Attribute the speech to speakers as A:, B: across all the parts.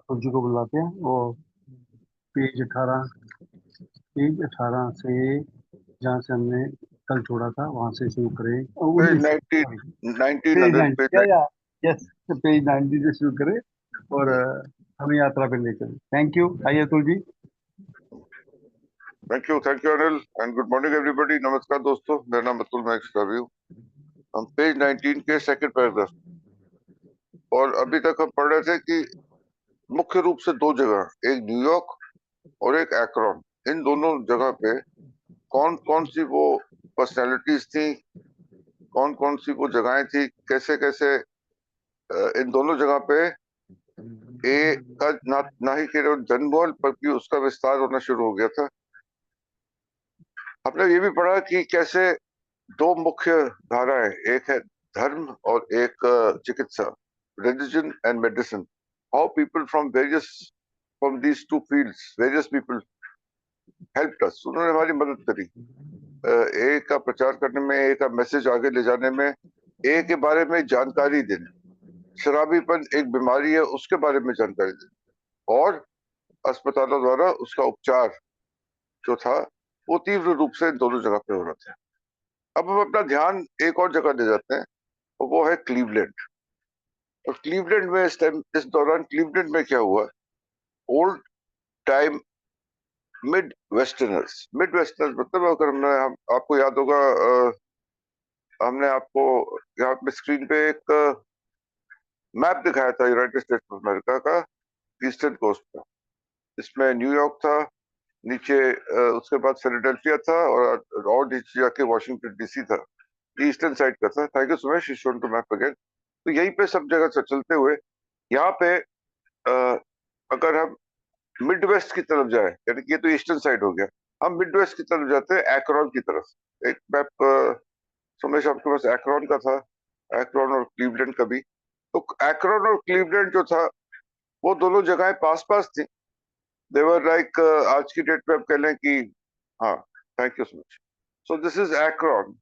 A: तुलसी को बुलाते हैं। वो पेज 18 से जहाँ से हमने कल छोड़ा था वहां से शुरू करें।
B: Page
A: 19
B: 90,
A: sorry, page
B: 1900
A: 90,
B: page.
A: Yes, page 90 से शुरू करें और हमें यात्रा पे ले चले। Thank you. आइए Atul ji.
B: Thank you Anil and good morning everybody. नमस्कार दोस्तों, मेरा नाम अतुल, मैं रवि हूँ। हम पेज 19 के सेकंड पैराग्राफ और अभी तक हम पढ़ रहे थे कि मुख्य रूप से दो जगह, एक न्यूयॉर्क और एक एक्रोन, इन दोनों जगह पे कौन कौन सी वो पर्सनैलिटीज थी, कौन कौन सी वो जगहें थी, कैसे कैसे इन दोनों जगह पे ए का ना ही केवल जन्म हुआ बल्कि उसका विस्तार होना शुरू हो गया था। हमने ये भी पढ़ा कि कैसे दो मुख्य धाराएं, एक है धर्म और एक चिकित्सा, religion and medicine, how people from various from these two fields, various people helped अस, उन्होंने हमारी मदद करी ए का प्रचार करने में, ए का मैसेज आगे ले जाने में, ए के बारे में जानकारी देने, शराबीपन एक बीमारी है उसके बारे में जानकारी देने, और अस्पतालों द्वारा उसका उपचार जो था वो तीव्र रूप से इन दोनों जगह पे हो रहा था। अब हम अपना ध्यान एक और जगह ले जाते हैं और वो है क्लीवलैंड। और क्लीवलैंड में इस दौरान क्लीवलैंड में क्या हुआ, ओल्ड टाइम मिड वेस्टर्नर्स मतलब, अगर आपको याद होगा, हमने आपको यहाँ पे स्क्रीन पे एक मैप दिखाया था यूनाइटेड स्टेट्स ऑफ अमेरिका का, ईस्टर्न कोस्ट का। इसमें न्यूयॉर्क था, नीचे उसके बाद फिलाडेल्फिया था, और नीचे जाके वॉशिंगटन डीसी था। ईस्टर्न साइड का था। Thank you so much, shown to map again. तो यहीं पे सब जगह से चलते हुए यहाँ पे अगर हम मिड वेस्ट की तरफ जाए, यानी कि ये तो ईस्टर्न साइड हो गया, हम मिड वेस्ट की तरफ जाते हैं एक्रोन की तरफ। एक मैप सुमेश आपके पास एक्रोन का था, एक्रोन और क्लीवलैंड का भी। तो एक्रोन और क्लीवलैंड जो था वो दोनों जगहें पास पास थी। देवर लाइक, आज की डेट में आप कह लें कि, हाँ, thank you so much. So this is Akron,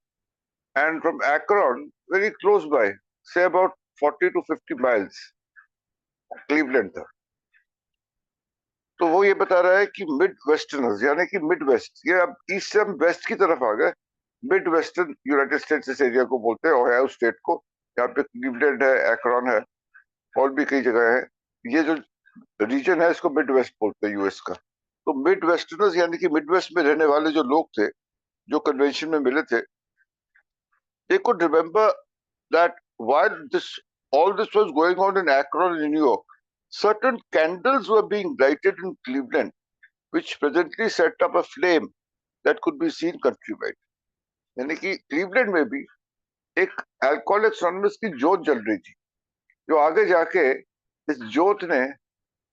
B: and from Akron, very close by, say about 40 to 50 miles, Cleveland था। तो वो ये बता रहा है कि मिड वेस्टर्नर्स, यानी कि मिड वेस्ट, ये अब ईस्ट से हम वेस्ट की तरफ आ गए। मिड वेस्टर्न यूनाइटेड स्टेट्स इस एरिया को बोलते हैं, ओहायो स्टेट को। यहाँ पे क्लीवलैंड है, एक्रोन है, और भी कई जगह है। ये जो रीजन है इसको मिड वेस्ट बोलते हैं यूएस का। तो मिड वेस्टर्नर्स यानी कि मिड वेस्ट में रहने वाले जो लोग थे, जो कन्वेंशन में मिले थे, they could remember that while all this was going on in Akron in New York, certain candles were being lighted in Cleveland, which presently set up a flame that could be seen countrywide. यानी कि Cleveland में भी एक alcoholics anonymous की जोत जल रही थी, जो आगे जाके इस जोत ने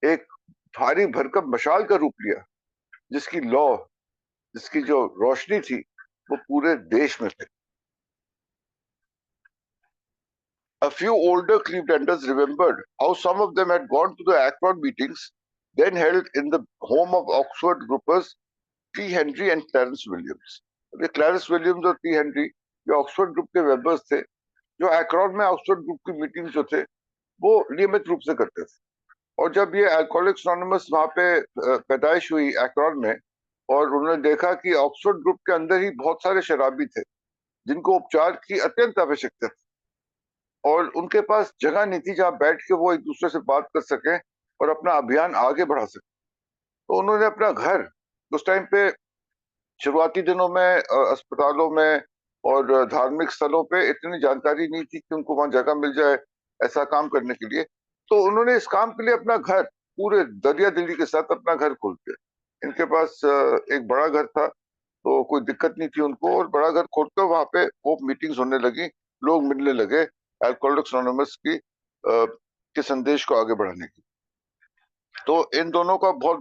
B: एक भारी भरकम मशाल का रूप लिया, जिसकी लौ, जिसकी जो रोशनी थी वो पूरे देश में थी। A few older Clevelanders remembered how some of them had gone to the Akron meetings, then held in the home of Oxford groupers T. Henry and Clarence Williams. ये क्लैरेंस विलियम्स और टी हेनरी ये Oxford group के members थे, जो Ekron में Oxford group की meeting जो थे वो नियमित रूप से करते थे। और जब ये अल्कोहलिक्स एनोनिमस वहां पे पैदाइश हुई एक्रोन में, और उन्होंने देखा कि ऑक्सफोर्ड ग्रुप के अंदर ही बहुत सारे शराबी थे जिनको उपचार की अत्यंत आवश्यकता थी, और उनके पास जगह नहीं थी जहां बैठ के वो एक दूसरे से बात कर सकें और अपना अभियान आगे बढ़ा सकें। तो उन्होंने अपना घर, उस टाइम पे शुरुआती दिनों में अस्पतालों में और धार्मिक स्थलों पे इतनी जानकारी नहीं थी कि उनको वहां जगह मिल जाए ऐसा काम करने के लिए। तो उन्होंने इस काम के लिए अपना घर पूरे दरिया दिली के साथ अपना घर खोल दिया। इनके पास एक बड़ा घर था, तो कोई दिक्कत नहीं थी उनको, और बड़ा घर खोलकर वहां पे वो मीटिंग्स होने लगी, लोग मिलने लगे अल्कोहलिक्स एनोनिमस की के संदेश को आगे बढ़ाने की। तो इन दोनों का बहुत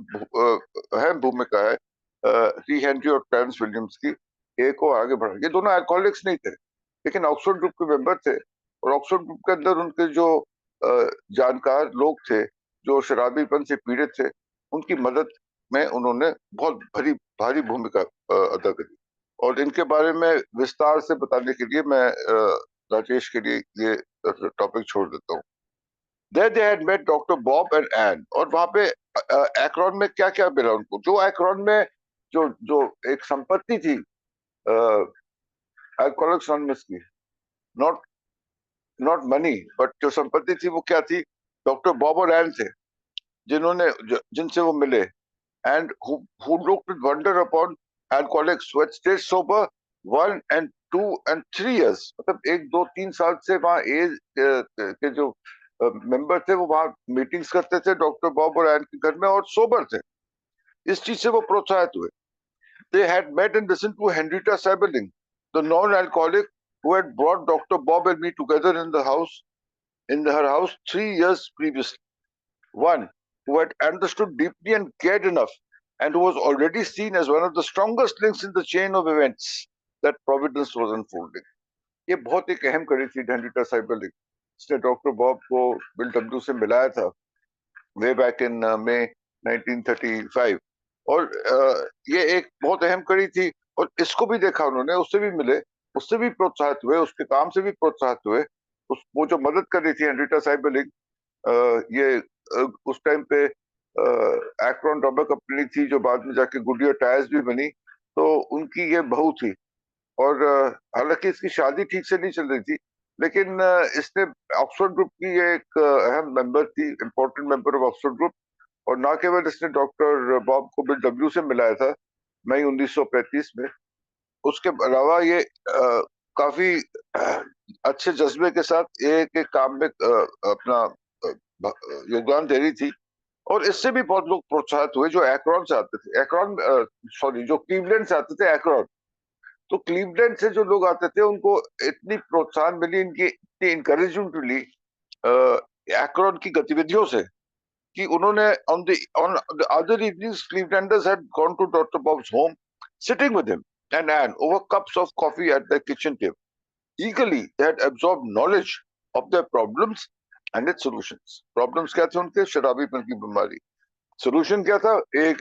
B: अहम भूमिका है, टी हेनरी और क्लैरेंस विलियम्स की, ए को आगे बढ़ा। ये दोनों अल्कोहलिक्स नहीं थे, लेकिन ऑक्सफोर्ड ग्रुप के मेंबर थे, और ऑक्सफोर्ड ग्रुप के अंदर उनके जो जानकार लोग थे, जो शराबीपन से पीड़ित थे, उनकी मदद में उन्होंने बहुत भारी भूमिका अदा करी। और इनके बारे में विस्तार से बताने के लिए मैं राजेश के लिए ये टॉपिक छोड़ देता हूँ। There they had met Dr. Bob and Anne. और वहां पे एक्रोन में क्या क्या मिला उनको, जो एक्रोन में जो जो एक संपत्ति थी अल्कोहलिक्स एनोनिमस की, नॉट नॉट मनी, बट जो संपत्ति थी वो क्या थी, डॉक्टर बॉब और एन थे, जिनसे वो मिले, and who looked with wonder upon alcoholics who had stayed sober 1 and 2 and 3 years. मतलब 1 2 3 साल से वहाँ एज के जो मेंबर थे वो वहाँ मीटिंग्स करते थे डॉक्टर बॉब और एन के घर में, और सोबर थे। इस चीज से वो प्रोत्साहित हुए। They had met and listened to Henrietta Seiberling, the non-alcoholic who had brought Dr. Bob and me together in her house 3 years previously. One who had understood deeply and cared enough, and who was already seen as one of the strongest links in the chain of events that Providence was unfolding. ये बहुत एक अहम कड़ी थी Henrietta साइबरलिंग। इसने doctor Bob को bill W से मिलाया था वे बैक इन मई 1935, और ये एक बहुत अहम कड़ी थी। और इसको भी देखा उन्होंने, उससे भी मिले, उससे भी प्रोत्साहित हुए, उसके काम से भी प्रोत्साहित हुए। वो जो मदद कर रही थी हेनरिटा साइबरलिंग, ये उस टाइम पे एक्रोन रबर कंपनी थी जो बाद में जाके गुडियर टायर्स भी बनी, तो उनकी ये बहू थी। और हालांकि इसकी शादी ठीक से नहीं चल रही थी, लेकिन इसने ऑक्सफोर्ड ग्रुप की ये एक अहम मेंबर थी, important member of Oxford group. और ना केवल इसने डॉक्टर बॉब को बिल डब्ल्यू से मिलाया था मई 1935 में, उसके अलावा ये काफी अच्छे जज्बे के साथ एक एक काम में अपना योगदान दे रही थी। और इससे भी बहुत लोग प्रोत्साहित हुए जो एक्रोन से आते थे, जो क्लीवलैंड से आते थे एक्रोन। तो क्लीवलैंड से जो लोग आते थे उनको इतनी प्रोत्साहन मिली, इनकी इतनी इंकरेजमेंट मिली एक्रोन की गतिविधियों से, कि उन्होंने on the other evenings Clevelanders had gone to Dr. Bob's home, sitting with him and Anne over cups of coffee at their kitchen table. Eagerly they had absorbed knowledge of their problems and its solutions. Problems क्या थे उनके? शराबीपन की बीमारी। Solution क्या था?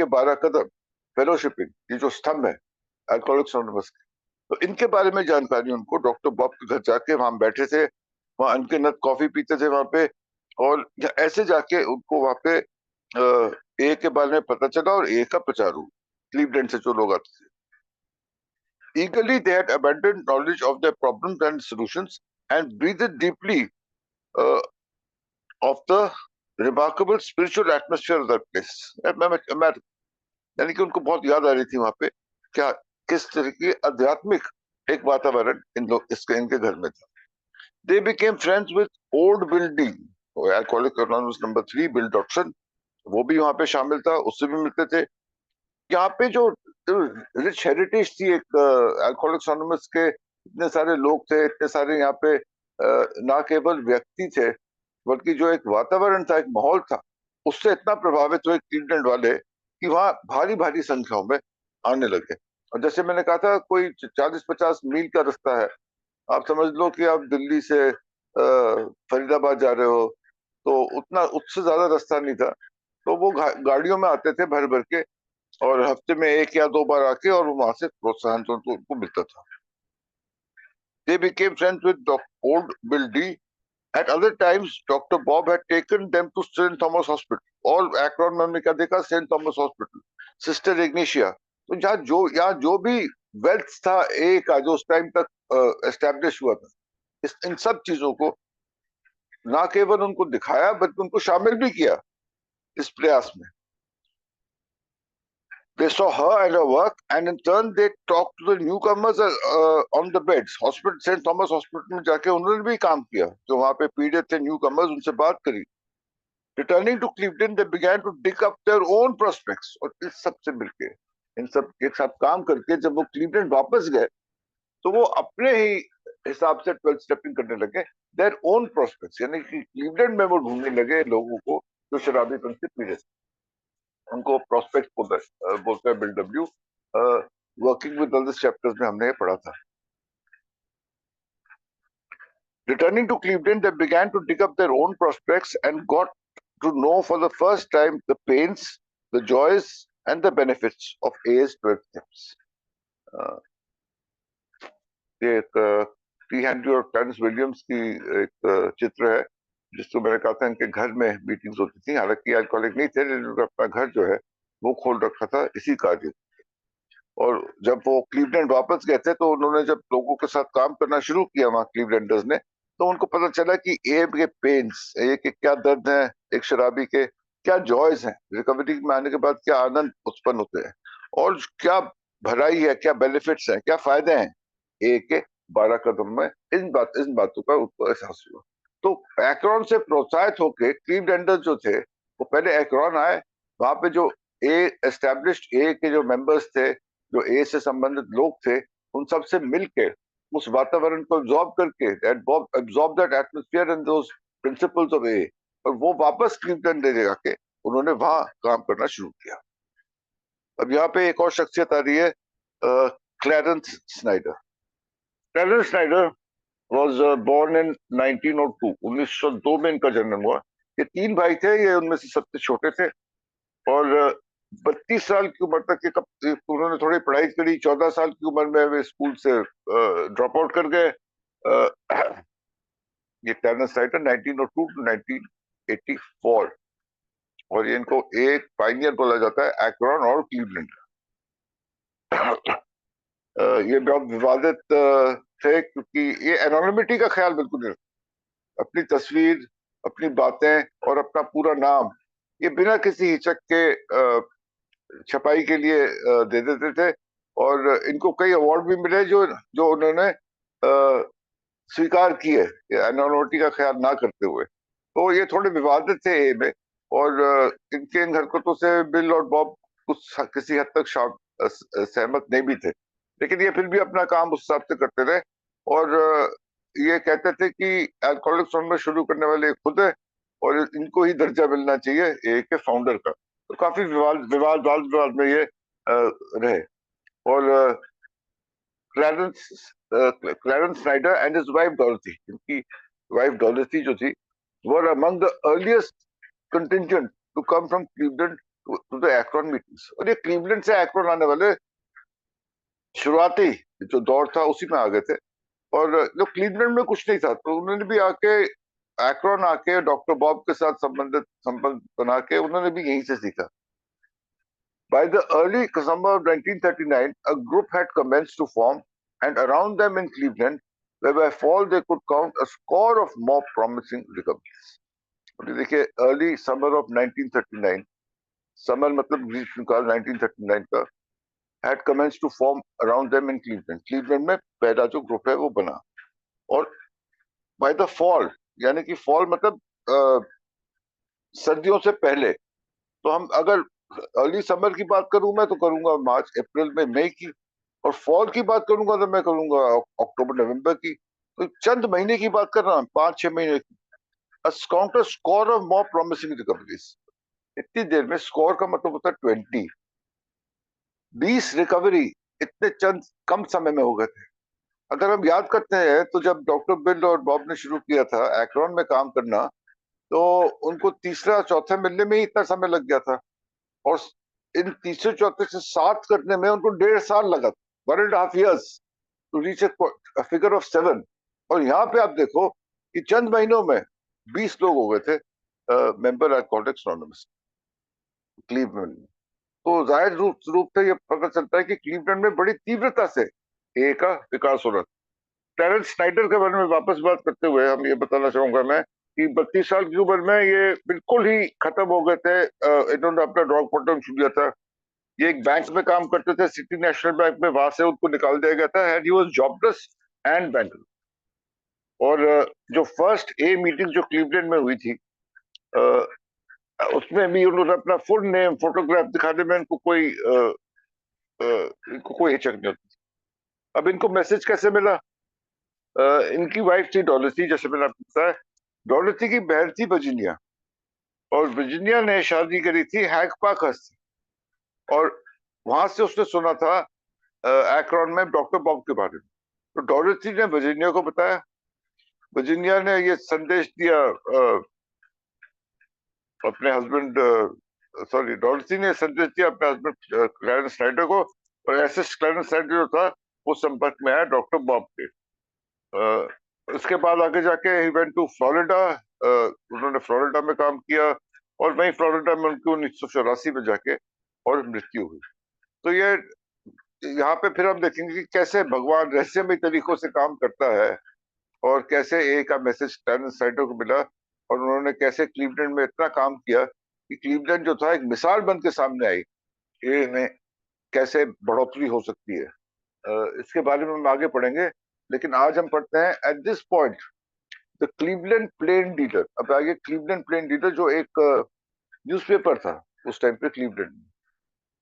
B: 12 कदम फेलोशिपिंग, ये जो स्तंभ है अल्कोहलिक्स एनोनिमस के, तो इनके बारे में जानकारी उनको डॉक्टर बॉब के घर जाके वहां बैठे थे, वहां अनगिनत कॉफी पीते थे वहां पे, और ऐसे जाके उनको वहां पे ए के बारे में पता चला और ए का प्रचार हुआ क्लीवलैंड से जो लोग आते थे। Eagerly they had abundant knowledge of their problems and solutions, and breathed deeply uh, of the remarkable spiritual atmosphere of that place. यानी कि उनको बहुत याद आ रही थी वहां पे क्या, किस तरह की आध्यात्मिक एक वातावरण इनके घर में था। They became friends with old Bill D, Alcoholics Anonymous number 3, Bill Dodson, वो भी वहां पे शामिल था, उससे भी मिलते थे। यहाँ पे जो रिच हेरिटेज थी एक अल्कोहलिक्स एनोनिमस के, इतने सारे लोग थे, इतने सारे यहाँ पे ना केवल व्यक्ति थे, बल्कि जो एक वातावरण था, एक माहौल था, उससे इतना प्रभावित हुए क्लीवलैंड वाले कि वहां भारी भारी संख्याओं में आने लगे। और जैसे मैंने कहा था, कोई 40-50 मील का रास्ता है, आप समझ लो कि आप दिल्ली से फरीदाबाद जा रहे हो, तो उतना उससे ज्यादा रास्ता नहीं था। तो वो गाड़ियों में आते थे भर भर के, और हफ्ते में 1 या 2 बार आके, और वहां से प्रोत्साहन तो उनको मिलता था। They became friends with old Bill D. At other times, Dr. Bob had taken them to St. Thomas Hospital. All Akron में हमने क्या देखा? St. Thomas Hospital, Sister Ignatia. तो यहाँ जो भी वेल्थ था ए का, जो उस टाइम तक एस्टेब्लिश हुआ था, इन सब चीजों को ना केवल उनको दिखाया, बल्कि उनको शामिल भी किया इस प्रयास में। They saw her and her work, and in turn they talked to the newcomers on the beds. Hospital, St. Thomas Hospital में जाके उन्होंने भी काम किया, जो वहां पे पीड़ित थे न्यूकमर्स, उनसे बात करी। Returning to Cleveland, they began to dig up their own prospects. और इस सब से मिलके, इन सब के साथ काम करके जब वो क्लीवलैंड वापस गए, तो वो अपने ही हिसाब से 12 स्टेपिंग करने लगे, देयर ओन प्रोस्पेक्ट्स, यानी कि क्लीवलैंड में वो ढूंढने लगे लोगों को जो शराबीपन से पीड़ित, उनको प्रोस्पेक्ट बोलते हैं bill W. Working with other chapters में हमने ये पढ़ा था। Returning to Cleveland, they began to dig up their own prospects and got to know for the first time the pains, the joys, and the benefits of A's 12 steps. ये एक T Henry और Terrence Williams की एक चित्र है, जिसको मैंने कहा था इनके घर में मीटिंग्स होती थी, हालांकि अल्कोहलिक नहीं थे लेकिन उन्होंने अपना घर जो है वो खोल रखा था इसी कार्य। और जब वो क्लीवलैंड वापस गए थे तो उन्होंने जब लोगों के साथ काम करना शुरू किया वहां क्लीवलैंडर्स ने, तो उनको पता चला कि ए के पेन्स, ए के क्या दर्द है, एक शराबी के क्या जॉयज हैं, रिकवरी में आने के बाद क्या आनंद उत्पन्न होते हैं, और क्या भलाई है, क्या बेनिफिट्स हैं, क्या फायदे हैं ए के 12 कदम में, इन बातों का उनको एहसास हुआ। तो एक्रोन से प्रोत्साहित होकर क्लीवलैंडर्स जो थे वो पहले एक्रोन आए, वहां पे जो ए एस्टेब्लिश्ड ए के जो मेंबर्स थे, जो ए से संबंधित लोग थे, उन सब से मिलकर उस वातावरण को एब्जॉर्ब करके absorb that atmosphere and those principles of a, और वो वापस क्लीवलैंड ले जाके उन्होंने वहां काम करना शुरू किया। अब यहाँ पे एक और शख्सियत आ रही है, Clarence Snyder. Clarence Snyder was born in 1902, 1902 में इनका जन्म हुआ। ये तीन भाई थे, ये उनमें से सबसे छोटे थे, और 32 साल की उम्र तक उन्होंने थोड़ी पढ़ाई करी। 14 साल की उम्र में वे स्कूल से ड्रॉप आउट कर गए। ये क्लैरेंस स्नाइडर 1902 टू 1984, और ये इनको एक पायनियर बोला जाता है एक्रोन और क्लीवलैंड। ये बहुत विवादित थे क्योंकि ये एनोनिमिटी का ख्याल बिल्कुल नहीं रखते। अपनी तस्वीर, अपनी बातें और अपना पूरा नाम ये बिना किसी हिचक के छपाई के लिए दे देते थे, और इनको कई अवार्ड भी मिले जो जो उन्होंने स्वीकार किए एनोनिमिटी का ख्याल ना करते हुए। तो ये थोड़े विवादित थे ए में, और इनके इन हरकतों से बिल और बॉब कुछ किसी हद तक सहमत नहीं भी थे, लेकिन ये फिर भी अपना काम उस हिसाब से करते रहे। और ये कहते थे कि अल्कोहलिक्स एनोनिमस शुरू करने वाले खुद है और इनको ही दर्जा मिलना चाहिए ए के फाउंडर का। तो काफी विवाद में ये रहे। और Clarence Snyder and his wife Dorothy, इनकी वाइफ डॉरोथी जो थी, were among the earliest contingent to come from Cleveland to the Akron meetings. और ये क्लीवलैंड से एक्रोन आने वाले शुरुआती जो दौर था उसी में आ गए थे। और जो क्लीवलैंड में कुछ नहीं था तो उन्होंने भी आके एक्रोन आके डॉक्टर बॉब के साथ संबंध बना के उन्होंने भी यहीं से सीखा। By the early summer of 1939, a group had commenced to form, and around them in Cleveland, where by fall they could count a score of more promising recoveries. और देखिए early summer of 1939, summer मतलब ग्रीष्मकाल 1939 का, had commenced to form around them in Cleveland. Cleveland में पहला जो group है वो बना, और by the fall यानी कि fall मतलब सर्दियों से पहले। तो हम अगर अर्ली समर की बात करूं मैं तो करूंगा मार्च अप्रैल में, मई की, और फॉल की बात करूंगा तो मैं करूंगा अक्टूबर नवंबर की। तो चंद महीने की बात कर रहा हूं, 5-6 महीने की। Counter score of more promising recoveries, इतनी देर में स्कोर का मतलब होता है 20 रिकवरी इतने चंद कम समय में हो गए थे। अगर हम याद करते हैं तो जब डॉक्टर बिल और बॉब ने शुरू किया था एक्रोन में काम करना, तो उनको तीसरा चौथा मिलने में ही इतना समय लग गया था, और इन तीसरे चौथे से 7 करने में उनको 1.5 साल लगा, 1.5 years to reach a figure of 7। और यहाँ पे आप देखो कि चंद महीनों में 20 लोग हो गए थे मेंबर अल्कोहलिक्स एनोनिमस क्लीवलैंड में। तो जाहिर रूप से ये पता चलता है कि क्लीवलैंड में बड़ी तीव्रता से ए का विकास हो रहा था। क्लैरेंस स्नाइडर के बारे में वापस बात करते हुए हम ये बताना चाहूंगा मैं कि 32 साल की उम्र में ये बिल्कुल ही खत्म हो गए थे। इन्होंने अपना ड्रॉप आउट शुरू किया था। ये एक बैंक में काम करते थे, सिटी नेशनल बैंक में, वहां से उनको निकाल दिया गया था, and he was jobless and bank. और जो फर्स्ट ए मीटिंग जो क्लीवलैंड में हुई थी, उसमें भी उन्होंने अपना फुल नेम फोटोग्राफ दिखाने में इनको कोई हिचक नहीं होती। अब इनको मैसेज कैसे मिला? इनकी वाइफ थी डॉलोथी, जैसे मैंने आपको बताया। डॉलोथी की बहन थी वर्जीनिया, और वर्जीनिया ने शादी करी थी हैंक पार्कर से, और वहां से उसने सुना था एक्रोन में डॉक्टर बॉब के बारे में। तो डॉलोथी ने वर्जीनिया को बताया, वर्जीनिया ने ये संदेश दिया अपने हस्बैंड, सॉरी, डॉलोथी ने संदेश दिया अपने हस्बैंड क्लैरेंस स्नाइडर को, और ऐसे क्लैरेंस स्नाइडर जो था वो संपर्क में आया डॉक्टर बॉब के। उसके बाद आगे जाके ही वेंट टू फ्लोरिडा। उन्होंने फ्लोरिडा में काम किया और वहीं फ्लोरिडा में उनकी 1984 में जाके और मृत्यु हुई। तो ये यहाँ पे फिर हम देखेंगे कि कैसे भगवान रहस्यमय तरीकों से काम करता है और कैसे ए का मैसेज टर्न साइडो को मिला और उन्होंने कैसे क्लीवलैंड में इतना काम किया कि क्लीवलैंड जो था एक मिसाल बन के सामने आई ए में कैसे बढ़ोतरी हो सकती है। इसके बारे में हम आगे पढ़ेंगे, लेकिन आज हम पढ़ते हैं at this point the Cleveland Plain Dealer. अब आगे क्लीवलैंड प्लेन लीडर जो एक न्यूज़पेपर था उस टाइम पे क्लीवलैंड में,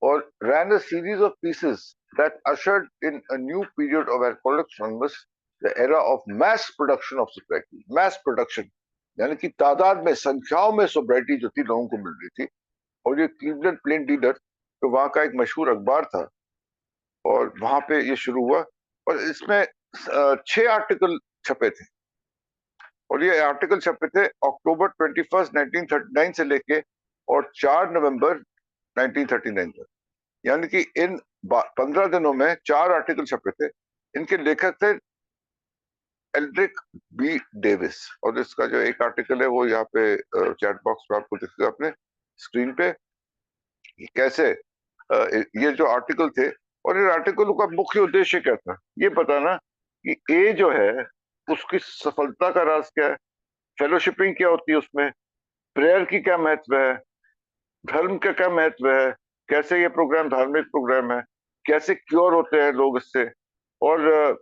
B: और ran a series of pieces that ushered in a new period of Alcoholics Anonymous, the era of mass production of sobriety। mass production यानी कि तादाद में, संख्याओं में सोब्राइटी जो थी लोगों को मिल रही थी। और ये क्लीवलैंड प्लेन लीडर तो वहां का एक मशहूर अखबार था और वहां पे ये शुरू हुआ और इसमें 6 आर्टिकल छपे थे और ये आर्टिकल छपे थे अक्टूबर 21, 1939 से लेके और 4 नवंबर 1939 तक। यानी कि इन 15 दिनों में 4 आर्टिकल छपे थे। इनके लेखक थे एल्ड्रिक बी डेविस और इसका जो एक आर्टिकल है वो यहाँ पे चैट बॉक्स में आपको दिखेगा अपने स्क्रीन पे कैसे ये जो आर्टिकल थे। और इन आर्टिकलों का मुख्य उद्देश्य क्या था, ये बताना कि ए जो है उसकी सफलता का राज क्या है, फेलोशिपिंग क्या होती है उसमें, प्रेयर की क्या महत्व है, धर्म का क्या महत्व है, कैसे ये प्रोग्राम धार्मिक प्रोग्राम है, कैसे क्योर होते हैं लोग इससे। और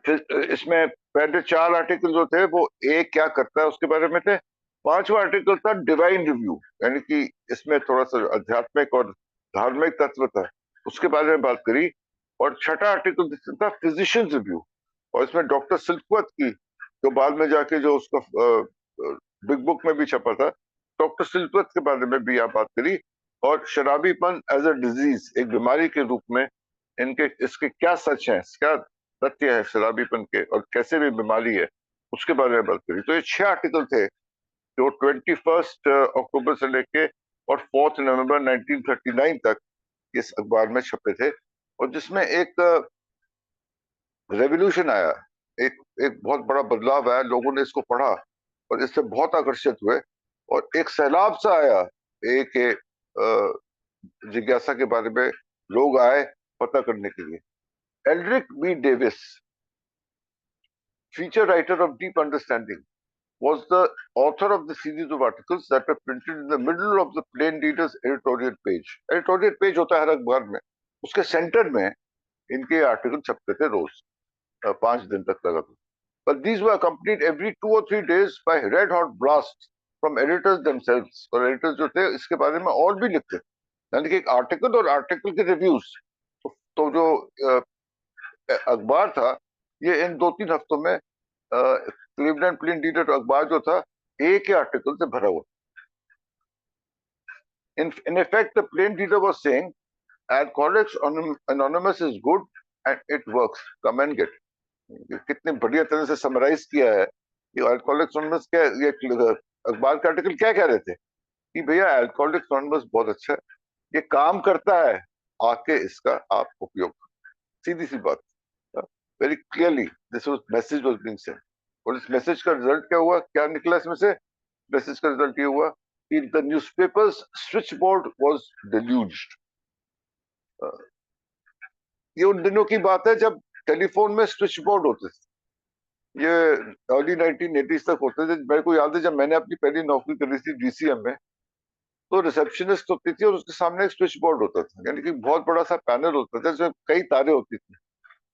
B: फिर इसमें पहले 4 आर्टिकल जो थे वो ए क्या करता है उसके बारे में थे। 5वां आर्टिकल था डिवाइन रिव्यू, यानी कि इसमें थोड़ा सा आध्यात्मिक और धार्मिक तत्व था, उसके बारे में बात करी। और 6ठा आर्टिकल था फिजिशियन रिव्यू और इसमें डॉक्टर सिल्कवर्थ की, जो बाद में जाके जो उसका बिग बुक में भी छपा था, डॉक्टर सिल्कवर्थ के बारे में भी आप बात करी। और शराबीपन एज अ डिजीज, एक बीमारी के रूप में इनके इसके क्या सच है, क्या तथ्य है शराबीपन के और कैसे भी बीमारी है, उसके बारे में बात करी। तो ये 6 आर्टिकल थे जो 21 अक्टूबर से लेके और 4 नवंबर 1939 तक इस अखबार में छपे थे और जिसमें एक रेवोल्यूशन आया, एक एक बहुत बड़ा बदलाव आया। लोगों ने इसको पढ़ा और इससे बहुत आकर्षित हुए और एक सैलाब सा आया एक जिज्ञासा के बारे में, लोग आए पता करने के लिए। Eldridge B Davis, feature writer of Deep Understanding, was the author of the series of articles that were printed in the middle of the Plain Reader's editorial page। editorial page होता है हर अखबार में, उसके सेंटर में इनके article छपते थे रोज 5 दिन तक लगातार। But these were accompanied every 2 or 3 days by red hot blasts from editors themselves। और एडिटर्स जो थे इसके बारे में और भी लिखते, यानी कि एक आर्टिकल और आर्टिकल के रिव्यूज। तो जो अखबार था ये इन 2-3 हफ्तों में क्लीवलैंड प्लेन लीडर अखबार जो था ए के आर्टिकल से भरा हुआ। In effect, the plain reader was saying, Alcoholics Anonymous is good and it works. Come and get। कितने बढ़िया तरह से समराइज किया है ये अल्कोहलिक्स एनोनिमस के, ये अखबार का आर्टिकल क्या कह रहे थे कि भैया अल्कोहलिक्स एनोनिमस बहुत अच्छा है, ये काम करता है, आके इसका आप उपयोग। सीधी सी बात, very clearly this was message was being Saint. और इस मैसेज का रिजल्ट क्या हुआ, क्या निकला इसमें से? मैसेज का रिजल्ट ये हुआ कि the newspapers switchboard was deluged. ये उन दिनों की बात है जब टेलीफोन में स्विच बोर्ड होते थे, ये अर्ली 1980s तक होते थे। मेरे को याद है जब मैंने अपनी पहली नौकरी करी थी डीसीएम में, तो रिसेप्शनिस्ट होती थी और उसके सामने एक स्विच बोर्ड होता था, यानी कि बहुत बड़ा सा पैनल होता था जिसमें कई तारें होती थी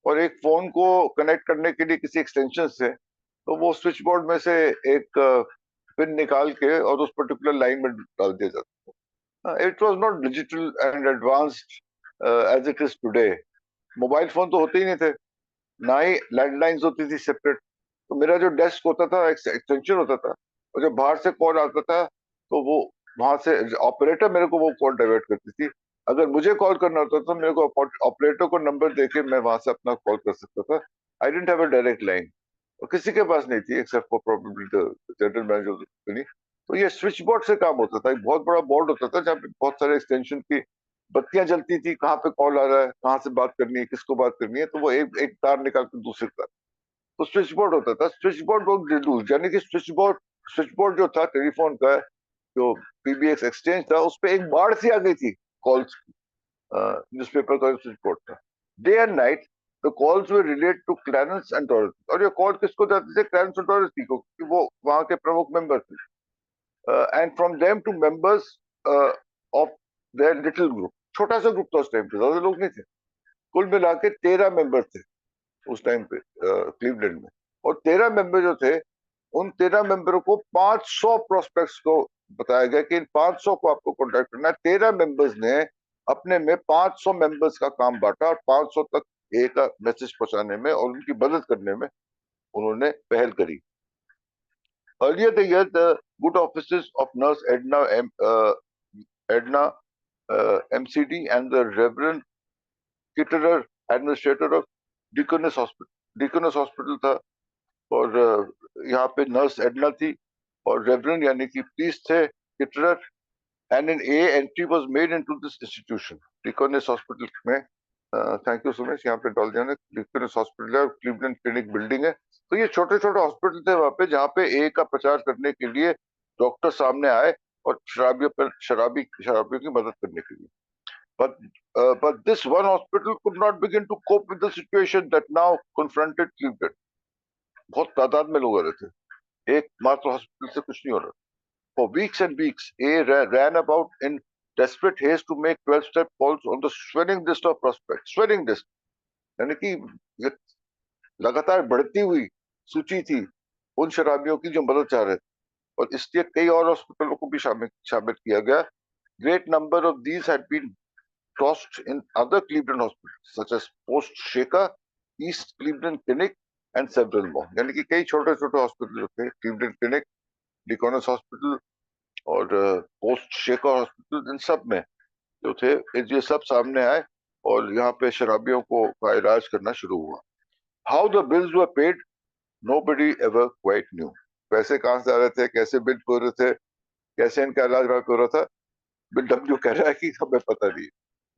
B: और एक फोन को कनेक्ट करने के लिए किसी एक्सटेंशन से, तो वो स्विच बोर्ड में से एक पिन निकाल के और उस पर्टिकुलर लाइन में डाल दिया जाता था। It was not digital and advanced as it is today. Mobile phone तो होते ही नहीं थे, ना ही लैंडलाइंस होती थी सेपरेट। तो मेरा जो डेस्क होता था एक्सटेंशन होता था और जब बाहर से कॉल आता था तो वो वहां से ऑपरेटर मेरे को वो कॉल डाइवर्ट करती थी। अगर मुझे कॉल करना होता तो मेरे को ऑपरेटर को नंबर देके मैं वहां से अपना कॉल कर सकता था। I didn't have a direct line और किसी के पास नहीं थी except for probably the general manager of the company. तो ये स्विच बोर्ड से काम होता था, एक बहुत बड़ा बोर्ड होता था जहाँ पे बहुत सारे एक्सटेंशन की बत्तियां जलती थी, कहाँ पे कॉल आ रहा है, कहाँ से बात करनी है, किसको बात करनी है, तो वो एक एक तार निकाल के दूसरी तार। तो स्विच बोर्ड होता था, स्विच बोर्ड को रिड्यूस, यानी कि स्विच बोर्ड जो था टेलीफोन का, जो पीबीएक्स एक्सचेंज था, उस पे एक बाढ़ सी आ गई थी कॉल्स की। न्यूज़पेपर का स्विच बोर्ड था, day and night the calls were relate to Clarence and Doris, और ये कॉल किसको जाती थी? क्लैरेंस और डोरस को, क्योंकि वो वहां के प्रमुख मेंबर थे, and from them to members of their little group. छोटा सा ग्रुप था उस टाइम पे, ज्यादा लोग नहीं थे, कुल मिला के 13 मेंबर थे उस टाइम पे क्लीवलैंड में। और 13 मेंबर जो थे, उन 13 मेंबरों को 500 प्रोस्पेक्ट्स को बताया गया कि इन 500 को आपको कॉन्टेक्ट करना है। 13 मेंबर्स ने अपने में 500 मेंबर्स का काम बांटा और 500 तक ए का मैसेज पहुंचाने में और उनकी मदद करने में उन्होंने पहल करी। Earlier the year, the good offices of Nurse Edna MCD and the Reverend Kitterer, administrator of Deaconess Hospital. Deaconess Hospital था, और यहाँ पे नर्स एडना थी, और रेवरेंड यानी कि प्रीस्ट थे किटरर, and an a entry was made into this institution, Deaconess hospital में। थैंक यू सुमेश, यहाँ पे डाल दिया ना, डिकोनिस हॉस्पिटल है और क्लीवलैंड क्लिनिक बिल्डिंग है। तो ये छोटे छोटे हॉस्पिटल थे वहाँ पे, जहाँ पे ए का प्रचार करने के लिए डॉक्टर सामने आए और शराबियों की मदद करने के लिए। But this one hospital could not begin to cope with the situation that now confronted Cleveland. बहुत तादाद में लोग आ रहे थे, एक मात्र हॉस्पिटल से कुछ नहीं हो रहा। For weeks and weeks, A ran about in desperate haste to make 12-step calls on the swelling list of prospects. Swelling list, यानी कि ये लगातार बढ़ती हुई सूची थी उन शराबियों की जो मदद चाह रहे थे, और इसलिए कई और हॉस्पिटलों को भी शामिल किया गया। Great number of these had been tossed in other Cleveland hospitals, such as Post Shaker, East Cleveland Clinic, and several more. यानी कि कई छोटे छोटे हॉस्पिटल जो थे, क्लीवलैंड क्लिनिक, डिकोनस हॉस्पिटल और पोस्ट शेकर हॉस्पिटल, इन सब में जो थे, ये सब सामने आए और यहाँ पे शराबियों को का इलाज करना शुरू हुआ। How the bills were paid, nobody ever quite new. पैसे कहाँ से आ रहे थे, कैसे बिल हो रहे थे, कैसे इनका इलाज हो रहा था, बिल डब्ल्यू कह रहा है कि हमें पता नहीं।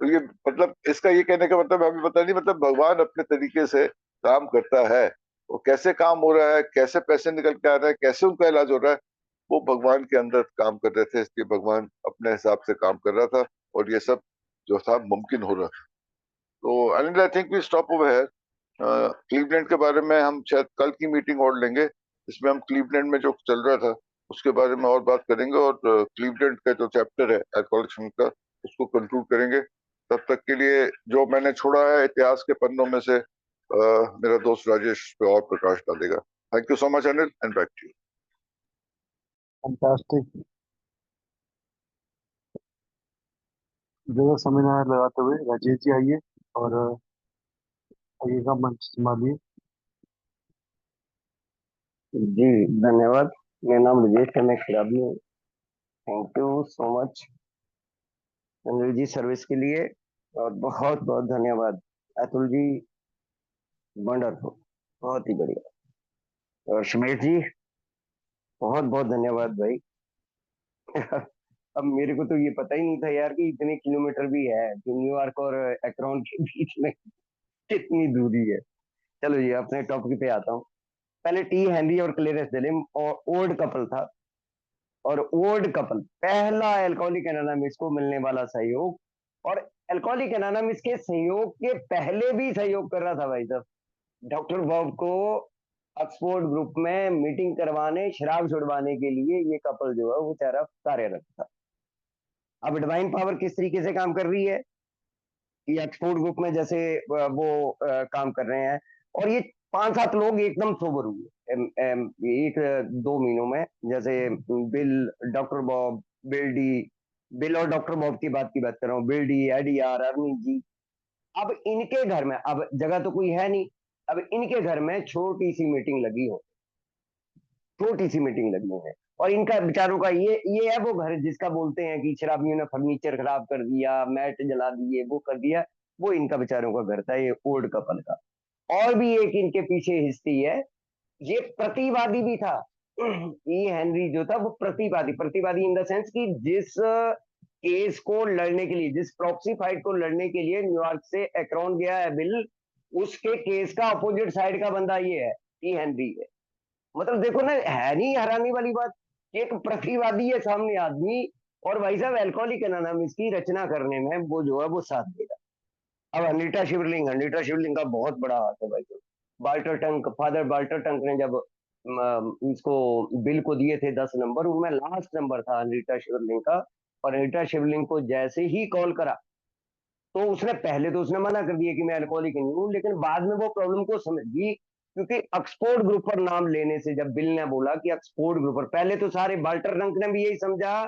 B: तो ये मतलब, इसका ये कहने का मतलब हमें पता नहीं, मतलब भगवान अपने तरीके से काम करता है, वो कैसे काम हो रहा है, कैसे पैसे निकल के आ रहे हैं, कैसे उनका इलाज हो रहा है, वो भगवान के अंदर काम कर रहे थे, इसलिए भगवान अपने हिसाब से काम कर रहा था और ये सब जो था मुमकिन हो रहा था। तो Anil, I think we stop over here. Cleveland के बारे में हम शायद कल की मीटिंग और लेंगे, इसमें हम क्लीवलैंड में जो चल रहा था उसके बारे में और बात करेंगे, और क्लीवलैंड का जो चैप्टर है एल्कोहलिज्म का, उसको कंक्लूड करेंगे। तब तक के लिए जो मैंने छोड़ा है इतिहास के पन्नों में से, मेरा दोस्त राजेश पे और प्रकाश डालेगा। Thank you so much Anil, and back to you.
A: Fantastic. जगह समय ना लगाते हुए राजेश जी आइए और आइएगा, मंच संभालिए।
C: जी धन्यवाद। मेरा नाम राजेश है, मैं खिलाड़ी हूँ। Thank you so much Anil ji service के लिए, और बहुत बहुत धन्यवाद अतुल जी, वंडरफुल, बहुत ही बढ़िया। और सुमेश जी, बहुत बहुत धन्यवाद भाई। अब मेरे को तो ये पता ही नहीं था यार कि इतने किलोमीटर भी है, कि न्यूयॉर्क और एक्रोन के बीच में कितनी दूरी है। चलो जी, अपने टॉपिक पे आता हूँ। पहले टी हेनरी और क्लेरेंस डेलिम और ओल्ड कपल था, और ओल्ड कपल पहला अल्कोहलिक एनोनिमस को मिलने वाला सहयोग, और अल्कोहलिक एनोनिमस के सहयोग के पहले भी सहयोग कर रहा था भाई साहब, डॉक्टर बॉब को ऑक्सफोर्ड ग्रुप में मीटिंग करवाने, शराब छुड़वाने के लिए ये कपल जो है वो तरफ कार्यरत था। अब डिवाइन पावर किस तरीके से काम कर रही है, ये ऑक्सफोर्ड ग्रुप में जैसे वो काम कर रहे हैं, और ये 5-7 लोग एकदम सोबर हुए एक 2 महीनों में, जैसे bill, doctor Bob, Bill de, bill और डॉक्टर बॉब की बात कर रहा हूँ, Bill de, AD are, Arni जी। अब इनके घर में, अब जगह तो कोई है नहीं, अब इनके घर में छोटी सी मीटिंग लगी हो, छोटी सी मीटिंग लगी है, और इनका बेचारों का ये है वो घर जिसका बोलते हैं कि शराबियों ने फर्नीचर खराब कर दिया, मैट जला दिए, वो कर दिया, वो इनका बेचारों का घर था, ये ओल्ड कपल का। और भी एक इनके पीछे हिस्ट्री है, ये प्रतिवादी भी था। ये हेनरी जो था वो प्रतिवादी, प्रतिवादी इन द सेंस कि जिस केस को लड़ने के लिए, जिस प्रॉक्सी फाइट को लड़ने के लिए न्यूयॉर्क से एक्रोन गया है बिल, उसके केस का अपोजिट साइड का बंदा ये है। टी हेनरी है। मतलब देखो ना, है नहीं हैरानी वाली बात कि एक प्रतिवादी है सामने आदमी, और भाई साहब अल्कोहलिक एनोनिमस की रचना करने में वो जो है वो साथ देगा। अब अनीटा शिवलिंग का बहुत बड़ा हाथ है भाई साहब। फादर बाल्टर टंक ने जब इसको बिल को दिए थे 10 नंबर, उनमें लास्ट नंबर था अनीटा शिवलिंग का। और अनीटा शिवलिंग को जैसे ही कॉल करा, तो उसने पहले तो उसने मना कर दिया कि मैं अल्कोहलिक नहीं हूँ, लेकिन बाद में वो प्रॉब्लम को समझ गई, क्योंकि ऑक्सफोर्ड ग्रुप पर नाम लेने से जब बिल ने बोला कि ऑक्सफोर्ड ग्रुप पर, पहले तो सारे बाल्टर रंक ने भी यही समझा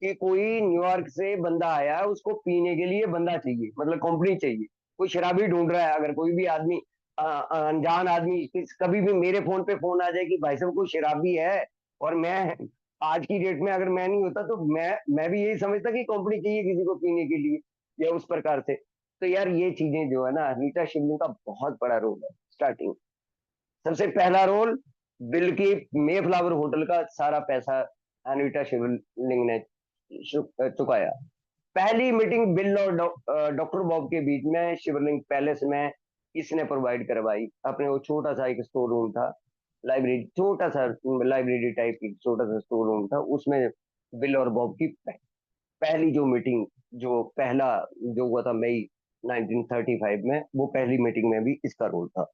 C: कि कोई न्यूयॉर्क से बंदा आया है, उसको पीने के लिए बंदा चाहिए, मतलब कंपनी चाहिए, कोई शराबी ढूंढ रहा है। अगर कोई भी आदमी अनजान आदमी कभी भी मेरे फोन पे फोन आ जाए कि भाई साहब कोई शराबी है, और मैं आज की डेट में अगर मैं नहीं होता तो मैं भी यही समझता कि कंपनी चाहिए किसी को पीने के लिए, या उस प्रकार से। तो यार ये चीजें जो है ना, रीटा शिवलिंग का बहुत बड़ा रोल है स्टार्टिंग। सबसे पहला रोल, बिल की मेफ्लावर होटल का सारा पैसा अनीटा शिवलिंग ने चुकाया। पहली मीटिंग बिल और डॉक्टर बॉब के बीच में शिवलिंग पैलेस में इसने प्रोवाइड करवाई। अपने वो छोटा सा एक स्टोर रूम था, लाइब्रेरी, छोटा सा लाइब्रेरी टाइप की छोटा सा स्टोर रूम था, उसमें बिल और बॉब की पहली जो मीटिंग, जो पहला जो हुआ था मई 1935 में, वो पहली मीटिंग में भी इसका रोल था।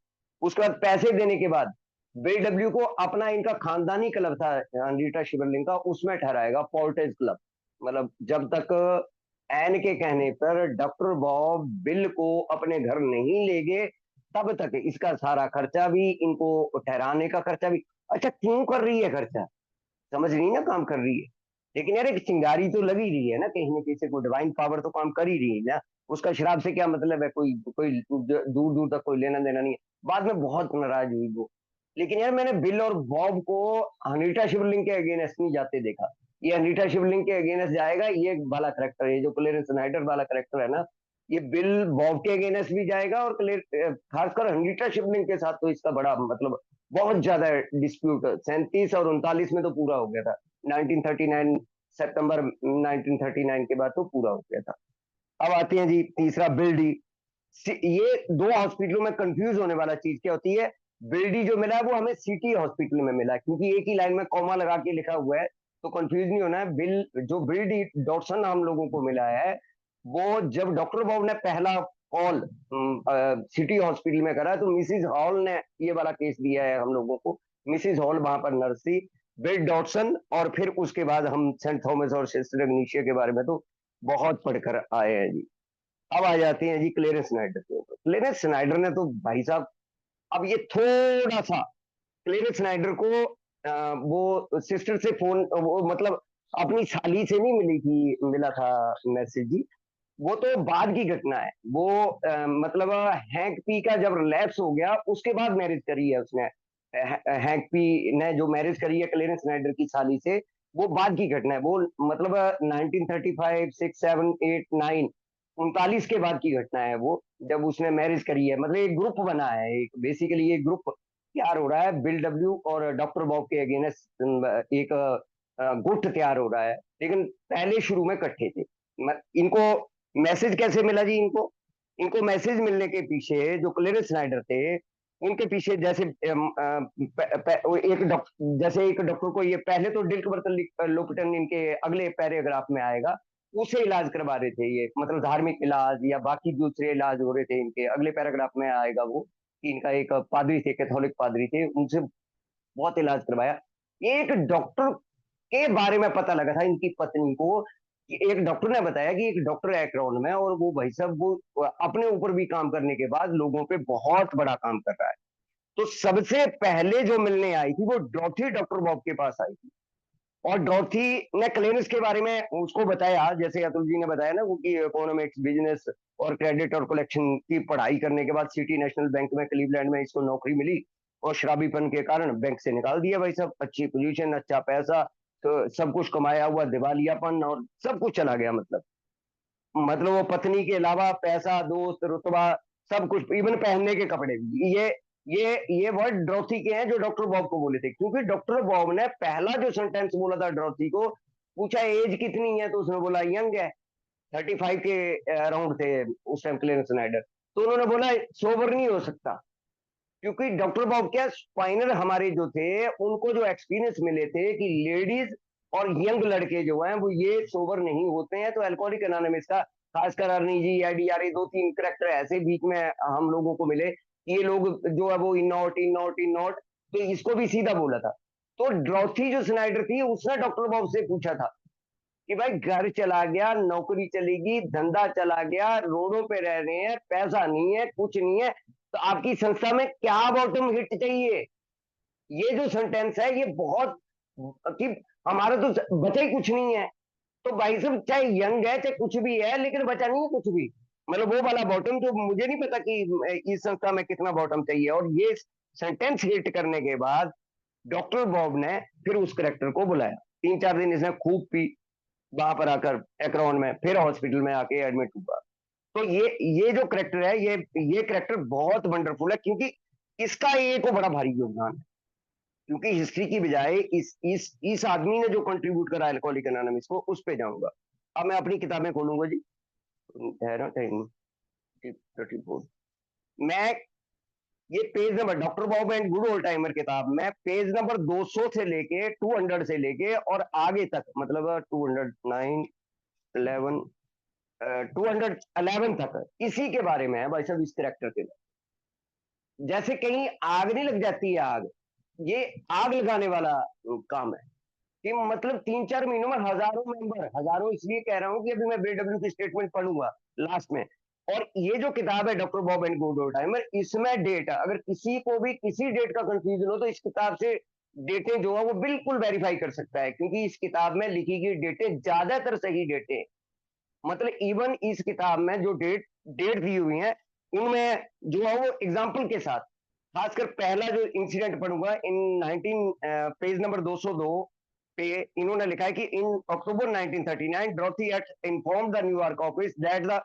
C: उसके बाद पैसे देने के बाद बिल डब्ल्यू को अपना, इनका खानदानी क्लब था रीटा शिवलिंग का, उसमें ठहराएगा पोर्टेज क्लब। मतलब जब तक एन के कहने पर डॉक्टर बॉब बिल को अपने घर नहीं ले गए, तब तक इसका सारा खर्चा भी, इनको ठहराने का खर्चा भी। अच्छा क्यों कर रही है खर्चा, समझ रही है ना, काम कर रही है, लेकिन यार एक चिंगारी तो लगी रही है ना कहीं से, कोई डिवाइन पावर तो काम कर ही रही है ना। उसका शराब से क्या मतलब है, कोई कोई दूर दूर तक कोई लेना देना नहीं है। बाद में बहुत नाराज हुई वो, लेकिन यार मैंने बिल और बॉब को अनीटा शिवलिंग के अगेंस्ट नहीं जाते देखा। ये अनीटा शिवलिंग के अगेंस्ट जाएगा, ये एक वाला करेक्टर है, जो क्लेरेंस स्नाइडर वाला करेक्टर है ना, ये बिल बॉब के अगेंस्ट भी जाएगा, और खासकर अनीटा शिवलिंग के साथ तो इसका बड़ा मतलब बहुत ज्यादा डिस्प्यूट, 37 और 39 में तो पूरा हो गया था। 1939 सितंबर 1939 के बाद तो पूरा हो गया था। अब आते हैं जी तीसरा, बिल्डी। ये दो हॉस्पिटलों में कंफ्यूज होने वाला चीज क्या होती है, बिल्डी जो मिला है वो हमें सिटी हॉस्पिटल में मिला है, क्योंकि एक ही लाइन में कॉमा लगा के लिखा हुआ है, तो कंफ्यूज नहीं होना है। जो बिल्डी डॉटसन हम लोगों को मिला है, वो जब डॉक्टर बॉब ने पहला कॉल सिटी हॉस्पिटल में करा, तो मिसिज हॉल ने ये वाला केस दिया है हम लोगों को। मिसिज हॉल वहां पर नर्स थी, बिल डॉटसन, और फिर उसके बाद हम सेंट थॉमस और सिस्टर इग्निशिया के बारे में तो बहुत पढ़कर आए हैं जी। अब आ जाते हैं जी क्लेरेंस स्नाइडर के ऊपर। क्लेरेंस स्नाइडर ने तो भाई साहब, अब ये थोड़ा सा क्लेरेंस स्नाइडर को वो सिस्टर से फोन, वो मतलब अपनी साली से नहीं मिली थी, मिला था मैसेज जी, वो तो बाद की घटना है। वो मतलब हैंक पी का जब रिलैप्स हो गया, उसके बाद मैरिज करी है उसने। हैंक पी ने जो मैरिज करी है क्लेरेंस स्नाइडर की साली से, वो बाद की घटना है। वो मतलब 1935 6 7 8 9 39 के बाद की घटना है वो, जब उसने मैरिज करी है। मतलब एक ग्रुप बना है, एक बेसिकली एक ग्रुप तैयार हो रहा है बिल डब्ल्यू और डॉक्टर बॉब के अगेंस्ट, एक गुट तैयार हो रहा है, लेकिन पहले शुरू में इकट्ठे थे। इनको मैसेज कैसे मिला जी इनको, इनको मैसेज मिलने के पीछे जो क्लेरेंस स्नाइडर थे, उनके पीछे जैसे एक डॉक्टर, जैसे एक डॉक्टर को ये पहले तो डिल्क बर्तन लोपिटन इनके अगले पैराग्राफ में आएगा, उसे इलाज करवा रहे थे ये, मतलब धार्मिक इलाज या बाकी दूसरे इलाज हो रहे थे इनके, अगले पैराग्राफ में आएगा वो कि इनका एक पादरी थे, कैथोलिक पादरी थे, उनसे बहुत इलाज करवाया। एक डॉक्टर के बारे में पता लगा था इनकी पत्नी को, कि एक डॉक्टर ने बताया कि एक डॉक्टर है एक्राउंड में, और वो भाई साहब वो अपने ऊपर भी काम करने के बाद लोगों पे बहुत बड़ा काम कर रहा है। तो सबसे पहले जो मिलने आई थी वो डॉर्थी डॉक्टर बॉब के पास आई थी, और डॉर्थी ने क्लेरेंस के बारे में उसको बताया, जैसे अतुल जी ने बताया ना वो, कि इकोनॉमिक्स, बिजनेस और क्रेडिट और कलेक्शन की पढ़ाई करने के बाद सिटी नेशनल बैंक में क्लीवलैंड में इसको नौकरी मिली, और शराबीपन के कारण बैंक से निकाल दिया भाई साहब। अच्छी पोजीशन, अच्छा पैसा, तो सब कुछ कमाया हुआ, दिवालियापन और सब कुछ चला गया। मतलब वो पत्नी के अलावा पैसा, दोस्त, रुतबा, सब कुछ, इवन पहनने के कपड़े भी। ये वर्ड ड्रॉथी के हैं जो डॉक्टर बॉब को बोले थे, क्योंकि डॉक्टर बॉब ने पहला जो सेंटेंस बोला था ड्रॉथी को, पूछा एज कितनी है, तो उसने बोला यंग है, 35 के अराउंड थे उस टाइम क्लेरेंस स्नाइडर। तो उन्होंने बोला सोबर नहीं हो सकता, क्योंकि डॉक्टर बॉब क्या स्पाइनर हमारे जो थे उनको जो एक्सपीरियंस मिले थे कि लेडीज और यंग लड़के जो हैं वो ये सोबर नहीं होते हैं, तो अल्कोहलिक एनोनिमस का खासकर अर्नी जी, एडीआर, दो तीन करेक्टर ऐसे बीच में हम लोगों को मिले, ये लोग जो है वो in not in not in not, तो इसको भी सीधा बोला था। तो ड्रॉथी जो स्नाइडर थी उसने डॉक्टर बॉब से पूछा था कि भाई घर चला गया, नौकरी चलेगी, धंधा चला गया, रोडों पे रह रहे हैं, पैसा नहीं है, कुछ नहीं है, तो आपकी संस्था में क्या बॉटम हिट चाहिए? ये जो सेंटेंस है ये बहुत कि हमारा तो बचा ही कुछ नहीं है। तो भाई साहब चाहे यंग है चाहे कुछ भी है, लेकिन बचा नहीं है कुछ भी, मतलब वो वाला बॉटम जो मुझे नहीं पता कि इस संस्था में कितना बॉटम चाहिए। और ये सेंटेंस हिट करने के बाद डॉक्टर बॉब ने फिर उस करेक्टर को बुलाया, 3-4 दिन इसने खूब पी, वहां पर आकर एकरॉन में फिर हॉस्पिटल में आके एडमिट हुआ। तो ये जो करेक्टर है ये करेक्टर बहुत वंडरफुल है, क्योंकि इसका एक को बड़ा भारी योगदान है, क्योंकि हिस्ट्री की बजाय इस आदमी ने जो कंट्रीब्यूट करा अल्कोहलिक एनोनिमस को, उस पे जाऊंगा। अब मैं अपनी किताबें खोलूंगा जी, है ना टाइम 34। मैं ये page number doctor Bob and good old timer किताब में पेज नंबर 200 से लेके 200 से लेके और आगे तक, मतलब 209 11 211 तक इसी के बारे में है भाई साहब, इस करेक्टर के बारे। जैसे कहीं आग नहीं लग जाती है, आग, ये आग लगाने वाला काम है कि मतलब 3-4 महीनों में हजारों मेंबर, हजारों इसलिए कह रहा हूं कि अभी मैं बीडब्ल्यू की स्टेटमेंट पढ़ूंगा लास्ट में। और ये जो किताब है doctor Bob and good old timer, इसमें डेट, अगर किसी को भी किसी डेट का कंफ्यूजन हो तो इस किताब से डेटें जो है वो बिल्कुल वेरीफाई कर सकता है, क्योंकि इस किताब में लिखी गई डेटें ज्यादातर सही डेटें, मतलब इवन इस किताब में जो डेट दी हुई है उनमें जो है वो एग्जाम्पल के साथ, खासकर पहला जो इंसिडेंट पढ़ूंगा इन 19 पेज नंबर 202 पे इन्होंने लिखा है कि in October 1939 Dorothy at inform the New York office that the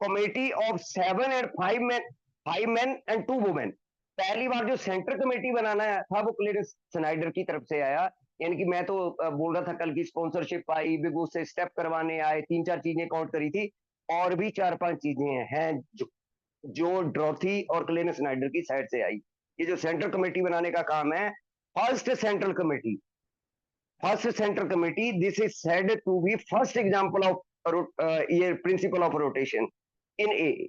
C: committee of 7 and 5 men and 2 women, पहली बार जो सेंटर कमेटी बनाना था वो क्लेरेंस स्नाइडर की तरफ से आया। यानी कि मैं तो बोल रहा था कल की स्पॉन्सरशिप आई, बिग बॉस से स्टेप करवाने आए, 3-4 चीजें काउंट करी थी, और भी 4-5 चीजें हैं जो ड्रॉथी और क्लेरेंस स्नाइडर की साइड से आई। ये जो सेंट्रल कमेटी बनाने का काम है, first central committee, this is said to be first example of ये principle of rotation in a.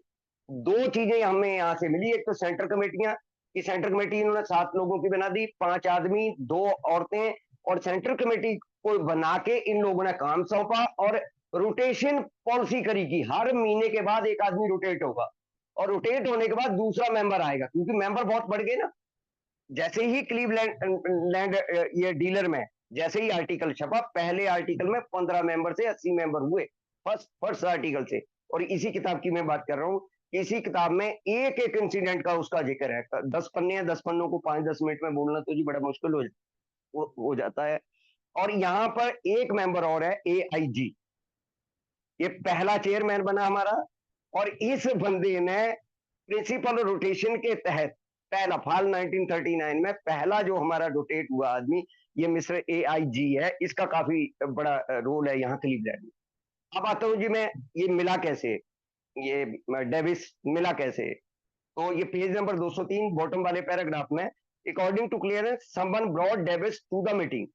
C: दो चीजें हमें यहां से मिली, एक तो सेंट्रल कमेटियां, कि सेंट्रल कमेटी इन्होंने 7 लोगों की बना दी, 5 आदमी 2 औरतें, और सेंट्रल कमेटी को बना के इन लोगों ने काम सौंपा और रोटेशन पॉलिसी करी कि हर महीने के बाद एक आदमी रोटेट होगा, और रोटेट होने के बाद दूसरा मेंबर आएगा, क्योंकि मेंबर बहुत बढ़ गए ना। जैसे ही क्लीवलैंड ये डीलर में जैसे ही आर्टिकल छपा, पहले आर्टिकल में 15 मेंबर से 80 मेंबर हुए, फर्स्ट आर्टिकल से। और इसी किताब की मैं बात कर रहा हूँ, इसी किताब में एक एक इंसिडेंट का उसका जिक्र है। 10 पन्ने या 10 पन्नों को 5-10 मिनट में बोलना तो जी बड़ा मुश्किल हो जाता है। और यहाँ पर एक मेंबर और है, AIG, ये पहला चेयरमैन बना हमारा, और इस बंदे ने प्रिंसिपल रोटेशन के तहत पहला फाल 1939 में पहला जो हमारा रोटेट हुआ आदमी, ये मिस्टर AIG है, इसका काफी बड़ा रोल है यहाँ क्लीवलैंड में। अब आता हूँ जी मैं, ये मिला कैसे, ये डेविस मिला कैसे। तो ये पेज नंबर 203 बॉटम वाले पैराग्राफ में, according to Clarence someone brought Davis to the meeting,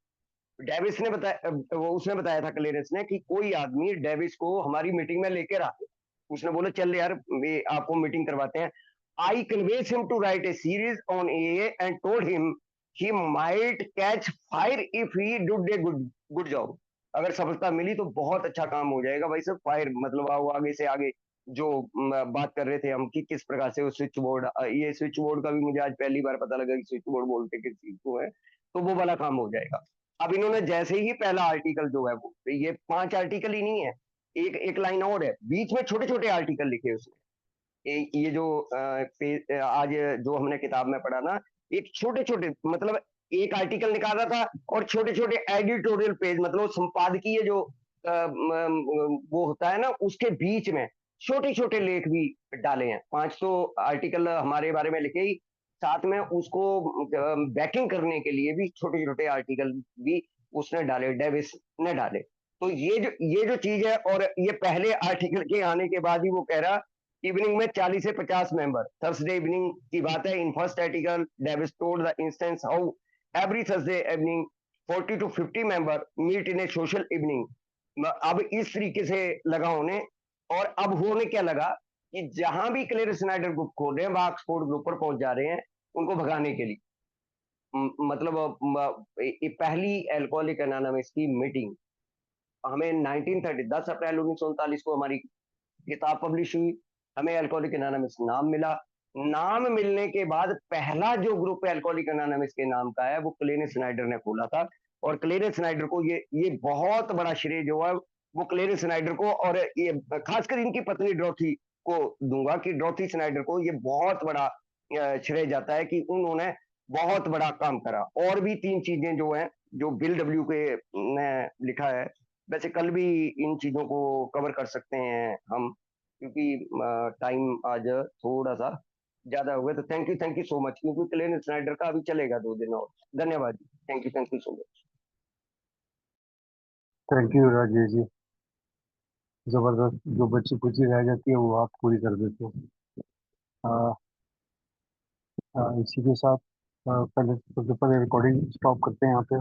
C: Davis ने बताया, उसने बताया था क्लियरेंस ने कि कोई आदमी डेविस को हमारी मीटिंग में लेकर आ, उसने बोला चल यार आपको मीटिंग करवाते हैं। I convinced him to write a series on AA and told him he might catch fire if he did a good job. अगर सफलता मिली तो बहुत अच्छा काम हो जाएगा भाई साहब। फायर मतलब आओ आगे से आगे जो बात कर रहे थे हम कि किस प्रकार से वो स्विच बोर्ड, ये स्विच बोर्ड का भी मुझे आज पहली बार पता लगा कि स्विच बोर्ड बोलते किस चीज को है, तो वो वाला काम हो जाएगा। अब इन्होंने जैसे ही पहला आर्टिकल जो है वो, ये 5 आर्टिकल ही नहीं है, एक लाइन और है, बीच में छोटे छोटे आर्टिकल लिखे उसने। ये जो आज जो हमने किताब में पढ़ा ना, एक छोटे छोटे मतलब एक आर्टिकल निकाला था और छोटे छोटे एडिटोरियल पेज, मतलब संपादकीय जो वो होता है ना, उसके बीच में छोटे छोटे लेख भी डाले हैं। 5 तो आर्टिकल हमारे बारे में लिखे ही, साथ में उसको बैकिंग करने के लिए भी छोटे छोटे आर्टिकल भी उसने डाले, डेविस ने डाले। तो ये जो चीज है, और ये पहले आर्टिकल के आने के बाद ही वो कह रहा इवनिंग में 40 से 50 मेंबर। थर्सडे इवनिंग की बात है। In first article Davis told the instance how every Thursday evening 40 to 50 member meet in a social evening. अब इस तरीके से लगा होने, और अब होने क्या लगा कि जहां भी क्लेरिस स्नाइडर ग्रुप खोल रहे हैं वहां ऑक्सफोर्ड ग्रुप पर पहुंच जा रहे हैं उनको भगाने के लिए। मतलब पहली अल्कोहलिक एनोनिमस की मीटिंग हमें 1930 10 अप्रैल 1939 को हमारी किताब पब्लिश हुई। हमें अल्कोहलिक एनोनिमस नाम मिला। नाम मिलने के बाद पहला जो ग्रुप अल्कोहलिक एनोनिमस के नाम का है वो क्लेरिस स्नाइडर ने खोला था। और क्लेरिस स्नाइडर को ये बहुत बड़ा श्रेय जो है वो क्लेरिस स्नाइडर को और ये खासकर इनकी पत्नी ड्रोथी को दूंगा कि ड्रोथी स्नाइडर को ये बहुत बड़ा श्रेय जाता है कि उन्होंने बहुत बड़ा काम करा। और भी 3 चीजें जो हैं जो बिल डब्ल्यू के ने लिखा है, वैसे कल भी इन चीजों को कवर कर सकते हैं हम, क्योंकि टाइम आज थोड़ा सा ज्यादा हो गया। तो थैंक यू सो मच, क्योंकि क्लेन स्नाइडर का अभी चलेगा 2 दिन और। धन्यवाद। Thank you so much.
A: Thank you Rajesh ji. जबरदस्त, जो बची खुची रह जाती है वो आप पूरी कर देते हो। आ, इसी के साथ पहले सबसे पहले रिकॉर्डिंग स्टॉप करते हैं यहाँ पे।